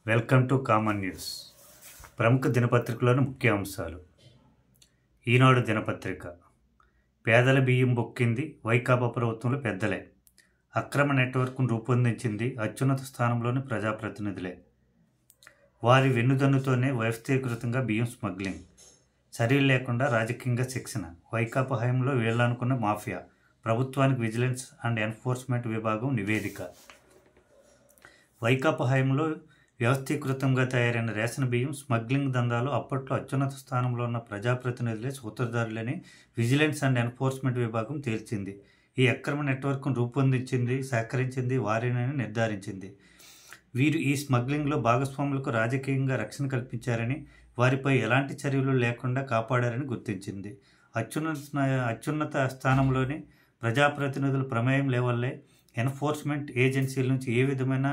Welcome to common news. ప్రముఖ దినపత్రికలోని ముఖ్య అంశాలు. ఈనాడు దినపత్రిక. పేదల బియ్యం బొక్కింది వైకాపా ప్రభుత్వంలో పెద్దలే. అక్రమ నెట్వర్క్ను రూపొందించింది అత్యున్నత స్థానంలోని ప్రజాప్రతినిధులే. వారి వెన్నుదన్నుతోనే వ్యవస్థీకృతంగా బియ్యం స్మగ్లింగ్. చర్యలు లేకుండా రాజకీయంగా శిక్షణ. వైకాపా హయాంలో వీళ్ళనుకున్న మాఫియా. ప్రభుత్వానికి విజిలెన్స్ అండ్ ఎన్ఫోర్స్మెంట్ విభాగం నివేదిక. వైకాపా హయాంలో వ్యవస్థీకృతంగా తయారైన రేషన్ బియ్యం స్మగ్లింగ్ దందాలు అప్పట్లో అత్యున్నత స్థానంలో ఉన్న ప్రజాప్రతినిధులే సూత్రధారులని విజిలెన్స్ అండ్ ఎన్ఫోర్స్మెంట్ విభాగం తేల్చింది. ఈ అక్రమ నెట్వర్క్ను రూపొందించింది, సహకరించింది వారేనని నిర్ధారించింది. వీరు ఈ స్మగ్లింగ్లో భాగస్వాములకు రాజకీయంగా రక్షణ కల్పించారని, వారిపై ఎలాంటి చర్యలు లేకుండా కాపాడారని గుర్తించింది. అత్యున్నత స్థానంలోని ప్రజాప్రతినిధుల ప్రమేయం లేవల్లే ఎన్ఫోర్స్మెంట్ ఏజెన్సీల నుంచి ఏ విధమైన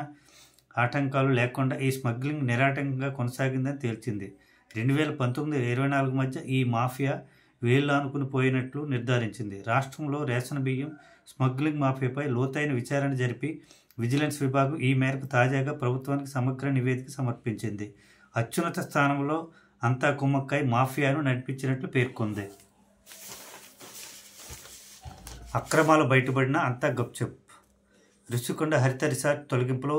ఆటంకాలు లేకుండా ఈ స్మగ్లింగ్ నిరాటంకంగా కొనసాగిందని తేల్చింది. 2019-24 మధ్య ఈ మాఫియా వేళ్ళు ఆనుకుని పోయినట్లు నిర్ధారించింది. రాష్ట్రంలో రేషన్ బియ్యం స్మగ్లింగ్ మాఫియాపై లోతైన విచారణ జరిపి విజిలెన్స్ విభాగం ఈ మేరకు తాజాగా ప్రభుత్వానికి సమగ్ర నివేదిక సమర్పించింది. అత్యున్నత స్థానంలో అంతా కుమ్మక్కై మాఫియాను నడిపించినట్లు పేర్కొంది. అక్రమాలు బయటపడిన అంతా గప్చుప్. రుషికొండ హరిత రిసార్ట్ తొలగింపులో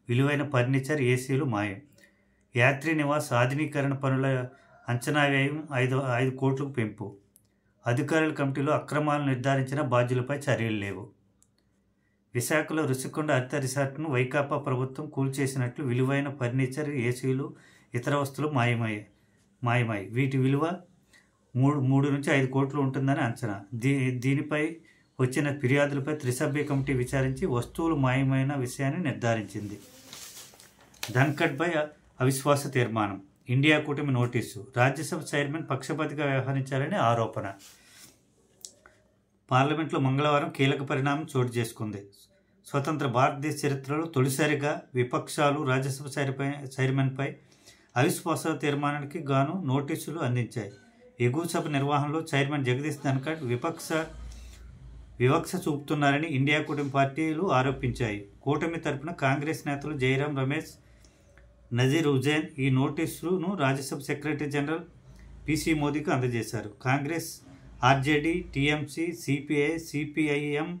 విలువైన ఫర్నిచర్, ఏసీలు మాయం. యాత్రి నివాస్ ఆధునీకరణ పనుల అంచనా వ్యయం 5 కోట్లకు పెంపు. అధికారుల కమిటీలో అక్రమాలు నిర్ధారించిన బాధ్యులపై చర్యలు లేవు. విశాఖలో రుషికొండ హరిత రిసార్ట్ను వైకాపా ప్రభుత్వం కూల్చేసినట్లు విలువైన ఫర్నిచర్, ఏసీలు, ఇతర వస్తువులు మాయమై వీటి విలువ 3 నుంచి 5 కోట్లు ఉంటుందని అంచనా. దీనిపై వచ్చిన ఫిర్యాదులపై త్రిసభ్య కమిటీ విచారించి వస్తువులు మాయమైన విషయాన్ని నిర్ధారించింది. ధన్ఖడ్పై అవిశ్వాస తీర్మానం. ఇండియా కూటమి నోటీసు. రాజ్యసభ చైర్మన్ పక్షపాతిగా వ్యవహరించారని ఆరోపణ. పార్లమెంట్లో మంగళవారం కీలక పరిణామం చోటు చేసుకుంది. స్వతంత్ర భారతదేశ చరిత్రలో తొలిసారిగా విపక్షాలు రాజ్యసభ చైర్మన్పై అవిశ్వాస తీర్మానానికి గాను నోటీసులు అందించాయి. ఎగువ సభ నిర్వహణలో చైర్మన్ జగదీష్ ధన్ఖడ్ వివక్ష చూపుతున్నారని ఇండియా కూటమి పార్టీలు ఆరోపించాయి. కూటమి తరపున కాంగ్రెస్ నేతలు జైరాం రమేష్, నజీర్ హుజైన్ ఈ నోటీసును రాజ్యసభ సెక్రటరీ జనరల్ పిసి మోదీకి అందజేశారు. Congress, RJD, TMC, CPI, CPIM,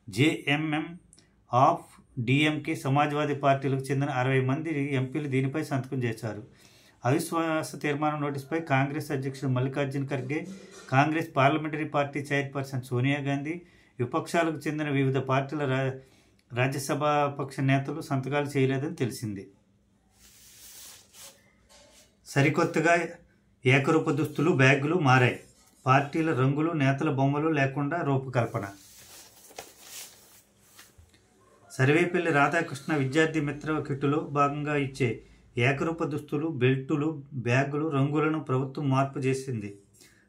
JMM, AAP, DMK, Samajwadi పార్టీలకు చెందిన 60 మంది ఎంపీలు దీనిపై సంతకం చేశారు. అవిశ్వాస తీర్మానం నోటీసుపై కాంగ్రెస్ అధ్యక్షుడు Mallikarjuna Kharge, Congress parliamentary party chairperson Sonia Gandhi, విపక్షాలకు చెందిన వివిధ పార్టీల రాజ్యసభాపక్ష నేతలు సంతకాలు చేయలేదని తెలిసింది. సరికొత్తగా ఏకరూప దుస్తులు, బ్యాగులు మారాయి. పార్టీల రంగులు, నేతల బొమ్మలు లేకుండా రూపకల్పన. సర్వేపల్లి రాధాకృష్ణ విద్యార్థి మిత్ర కిట్టులో భాగంగా ఇచ్చే ఏకరూప దుస్తులు, బెల్టులు, బ్యాగులు రంగులను ప్రభుత్వం మార్పు చేసింది.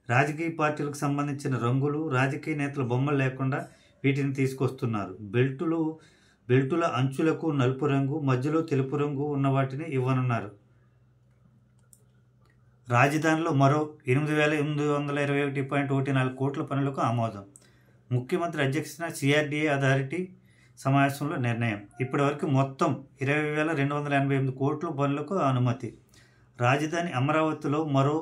రాజకీయ పార్టీలకు సంబంధించిన రంగులు, రాజకీయ నేతల బొమ్మలు లేకుండా వీటిని తీసుకొస్తున్నారు. బెల్టుల అంచులకు నలుపు రంగు, మధ్యలో తెలుపు రంగు ఉన్న వాటిని ఇవ్వనున్నారు. రాజధానిలో మరో 8,821.14 కోట్ల పనులకు ఆమోదం. ముఖ్యమంత్రి అధ్యక్షతన సిఆర్డీఏ అథారిటీ సమావేశంలో నిర్ణయం. ఇప్పటి వరకు మొత్తం 20,288 కోట్ల పనులకు అనుమతి. రాజధాని అమరావతిలో మరో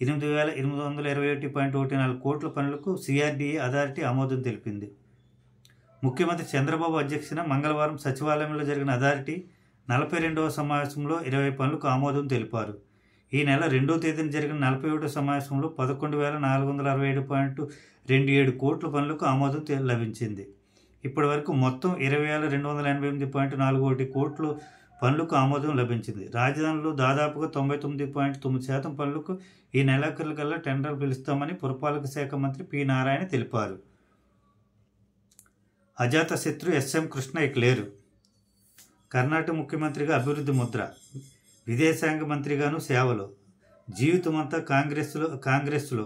8,821.14 కోట్ల పనులకు సిఆర్డీఏ అథారిటీ ఆమోదం తెలిపింది. ముఖ్యమంత్రి చంద్రబాబు అధ్యక్షతన మంగళవారం సచివాలయంలో జరిగిన అథారిటీ 42వ సమావేశంలో 20 పనులకు ఆమోదం తెలిపారు. ఈ నెల 2వ తేదీన జరిగిన 41వ సమావేశంలో 11,467.27 కోట్ల పనులకు ఆమోదం లభించింది. ఇప్పటి వరకు మొత్తం 20,288.41 కోట్ల పనులకు ఆమోదం లభించింది. రాజధానిలో దాదాపుగా 99.9% పనులకు ఈ నెలాఖరుకల్లా టెండర్లు పిలుస్తామని పురపాలక శాఖ మంత్రి పి నారాయణ తెలిపారు. అజాతశత్రు ఎస్ఎం కృష్ణ ఇక లేరు. కర్ణాటక ముఖ్యమంత్రిగా అభివృద్ధి ముద్ర, విదేశాంగ మంత్రిగాను సేవలు. జీవితమంతా కాంగ్రెస్లో,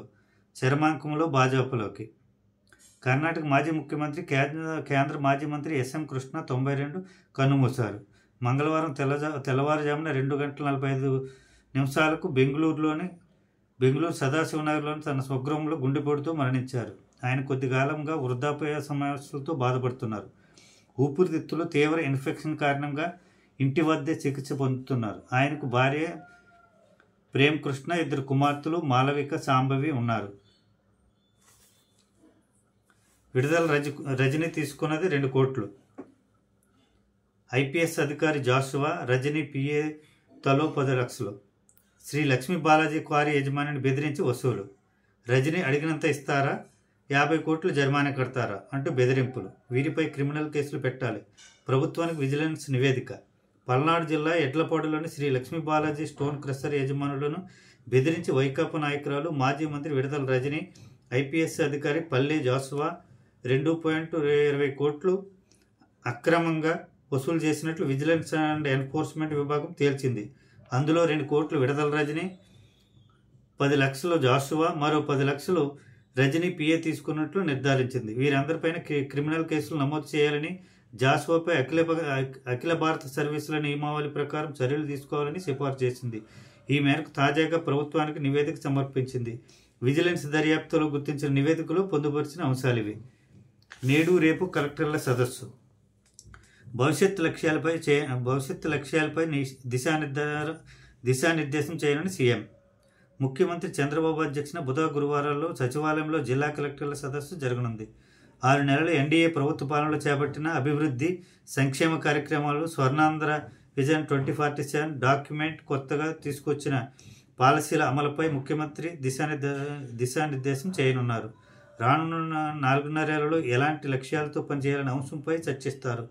చరమాంకంలో భాజపాలోకి. కర్ణాటక మాజీ ముఖ్యమంత్రి, కేంద్ర మాజీ మంత్రి ఎస్ఎం కృష్ణ 92 కన్నుమూశారు. మంగళవారం తెల్లవారుజామున 2:45 బెంగళూరు సదాశివనగర్లోని తన స్వగృహంలో గుండెపోటుతో మరణించారు. ఆయన కొద్ది కాలంగా వృద్ధాప్య సమస్యలతో బాధపడుతున్నారు. ఊపిరితిత్తులో తీవ్ర ఇన్ఫెక్షన్ కారణంగా ఇంటి వద్దే చికిత్స పొందుతున్నారు. ఆయనకు భార్య ప్రేమ్ కృష్ణ, 2 కుమార్తెలు మాలవిక, శాంభవి ఉన్నారు. విడుదల రజనీ తీసుకున్నది 2 కోట్లు. ఐపీఎస్ అధికారి జాషువా, రజనీ పిఏ తలో 10 లక్షలు. శ్రీ లక్ష్మీ బాలాజీ క్వారీ యజమానిని బెదిరించి వసూలు. రజనీ అడిగినంత ఇస్తారా, 50 కోట్లు జరిమానా కడతారా అంటూ బెదిరింపులు. వీరిపై క్రిమినల్ కేసులు పెట్టాలి. ప్రభుత్వానికి విజిలెన్స్ నివేదిక. పల్నాడు జిల్లా ఎడ్లపాడులోని శ్రీ లక్ష్మీ బాలాజీ స్టోన్ క్రషర్ యజమానులను బెదిరించి వైకాపా నాయకురాలు, మాజీ మంత్రి విడుదల రజనీ, ఐపీఎస్ అధికారి పల్లె జాషువా 2.20 కోట్లు అక్రమంగా వసూలు చేసినట్లు విజిలెన్స్ అండ్ ఎన్ఫోర్స్మెంట్ విభాగం తేల్చింది. అందులో 2 కోట్లు విడుదల రజనీ, 10 లక్షలు జాషువా, మరో 10 లక్షలు రజనీ పిఏ తీసుకున్నట్లు నిర్ధారించింది. వీరందరిపైన క్రిమినల్ కేసులు నమోదు చేయాలని, జాషువాపై అఖిల భారత సర్వీసుల నియమావళి ప్రకారం చర్యలు తీసుకోవాలని సిఫార్సు చేసింది. ఈ మేరకు తాజాగా ప్రభుత్వానికి నివేదిక సమర్పించింది. విజిలెన్స్ దర్యాప్తులో గుర్తించిన నివేదికలో పొందుపరిచిన అంశాలివి. నేడు రేపు కలెక్టర్ల సదస్సు. భవిష్యత్ లక్ష్యాలపై దిశానిర్దేశం చేయాలని సీఎం. ముఖ్యమంత్రి చంద్రబాబు అధ్యక్షన గురువారాల్లో సచివాలయంలో జిల్లా కలెక్టర్ల సదస్సు జరగనుంది. 6 నెలల ఎన్డీఏ ప్రభుత్వ పాలనలో చేపట్టిన అభివృద్ధి సంక్షేమ కార్యక్రమాలు, స్వర్ణాంధ్ర విజన్ 2047 డాక్యుమెంట్, కొత్తగా తీసుకొచ్చిన పాలసీల అమలుపై ముఖ్యమంత్రి దిశానిర్దేశం చేయనున్నారు. రానున్న 4.5 ఏళ్లలో ఎలాంటి లక్ష్యాలతో పనిచేయాలనే అంశంపై చర్చిస్తారు.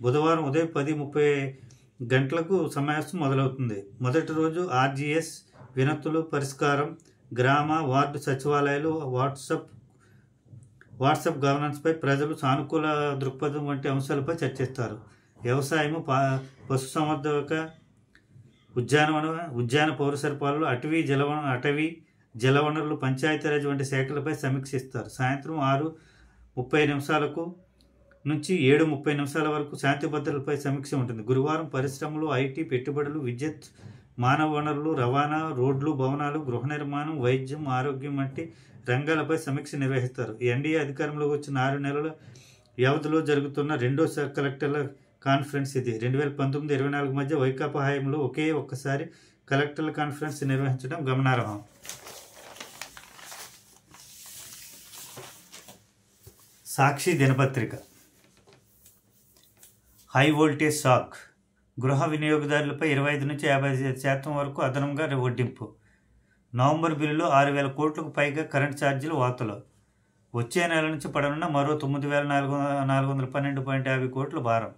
బుధవారం ఉదయం 10:30 గంటలకు సమావేశం మొదలవుతుంది. మొదటి రోజు ఆర్జీఎస్, వినతులు పరిష్కారం, గ్రామ వార్డు సచివాలయాలు, వాట్సాప్ గవర్నెన్స్పై ప్రజలు సానుకూల దృక్పథం వంటి అంశాలపై చర్చిస్తారు. వ్యవసాయము, పశుసంవర్ధక, ఉద్యాన పౌర సరఫరాలు, అటవీ జలవనరులు, పంచాయతీరాజ్ వంటి శాఖలపై సమీక్షిస్తారు. సాయంత్రం 6:30 నుంచి 7:30 వరకు శాంతి భద్రతలపై సమీక్ష ఉంటుంది. గురువారం పరిశ్రమలు, ఐటీ, పెట్టుబడులు, విద్యుత్, మానవ వనరులు, రవాణా, రోడ్లు, భవనాలు, గృహ నిర్మాణం, వైద్యం, ఆరోగ్యం వంటి రంగాలపై సమీక్ష నిర్వహిస్తారు. ఎన్డీఏ అధికారంలోకి వచ్చిన 6 నెలల వ్యవధిలో జరుగుతున్న రెండో కలెక్టర్ల కాన్ఫరెన్స్ ఇది. 2019-24 మధ్య వైకాపా హయాంలో ఒక్కసారి కలెక్టర్ల కాన్ఫరెన్స్ నిర్వహించడం గమనార్హం. సాక్షి దినపత్రిక. High voltage shock. గృహ వినియోగదారులపై 25 నుంచి 50% వరకు అదనంగా వడ్డింపు. నవంబర్ బిల్లులో 6,000 కోట్లకు పైగా కరెంట్ ఛార్జీలు వాతలు. వచ్చే నెల నుంచి పడనున్న మరో 9,412.50 కోట్ల భారం.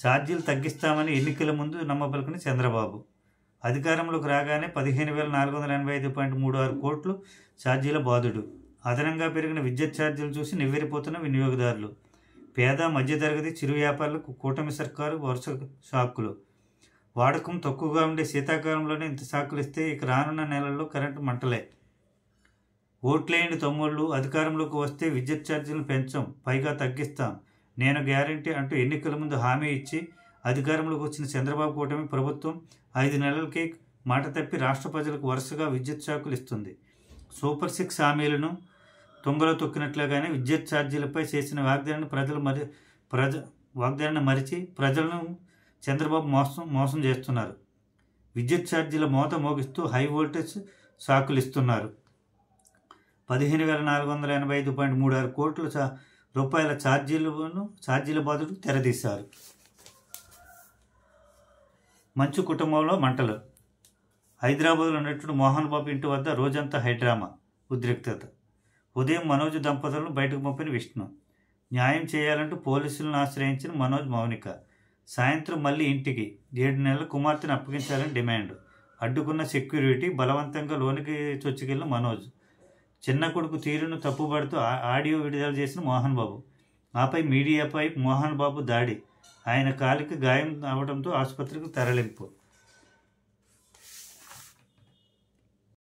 ఛార్జీలు తగ్గిస్తామని ఎన్నికల ముందు నమ్మబలికిన చంద్రబాబు అధికారంలోకి రాగానే 15,485.36 కోట్లు ఛార్జీల బాధుడు. అదనంగా పెరిగిన విద్యుత్ ఛార్జీలు చూసి నివ్వెరపోతున్న వినియోగదారులు. పేద మధ్యతరగతి చిరు వ్యాపారులకు కూటమి సర్కారు వరుస షాకులు. వాడకం తక్కువగా ఉండే శీతాకాలంలోనే ఇంత షాకులు ఇస్తే ఇక రానున్న నెలల్లో కరెంటు మంటలే. ఓట్లేయండి తమ్ముళ్ళు, అధికారంలోకి వస్తే విద్యుత్ ఛార్జీలను పెంచాం, పైగా తగ్గిస్తాం, నేను గ్యారంటీ అంటూ ఎన్నికల ముందు హామీ ఇచ్చి అధికారంలోకి వచ్చిన చంద్రబాబు కూటమి ప్రభుత్వం 5 నెలలకే మాట తప్పి రాష్ట్ర ప్రజలకు వరుసగా విద్యుత్ షాకులు ఇస్తుంది. సూపర్ 6 హామీలను తుంగలో తొక్కినట్లుగానే విద్యుత్ ఛార్జీలపై చేసిన వాగ్దానాన్ని మరిచి ప్రజలను చంద్రబాబు మోసం చేస్తున్నారు. విద్యుత్ ఛార్జీల మోత మోగిస్తూ హై వోల్టేజ్ షాకులు ఇస్తున్నారు. 15,485.36 కోట్ల రూపాయల ఛార్జీల బాధకు తెరదీశారు. మంచు కుటుంబంలో మంటలు. హైదరాబాద్లో ఉన్నట్టు మోహన్ బాబు ఇంటి వద్ద రోజంతా హైడ్రామా, ఉద్రిక్తత. ఉదయం మనోజ్ దంపతులను బయటకు పంపిన విష్ణు. న్యాయం చేయాలంటూ పోలీసులను ఆశ్రయించిన మనోజ్, మౌనిక. సాయంత్రం మళ్ళీ ఇంటికి 7 నెలల కుమార్తెను అప్పగించాలని డిమాండ్. అడ్డుకున్న సెక్యూరిటీ, బలవంతంగా లోనికి చొచ్చుకెళ్లిన మనోజ్. చిన్న కొడుకు తీరును తప్పుపడుతూ ఆడియో విడుదల చేసిన మోహన్ బాబు. ఆపై మీడియాపై మోహన్ బాబు దాడి. ఆయన కాలికి గాయం అవడంతో ఆసుపత్రికి తరలింపు.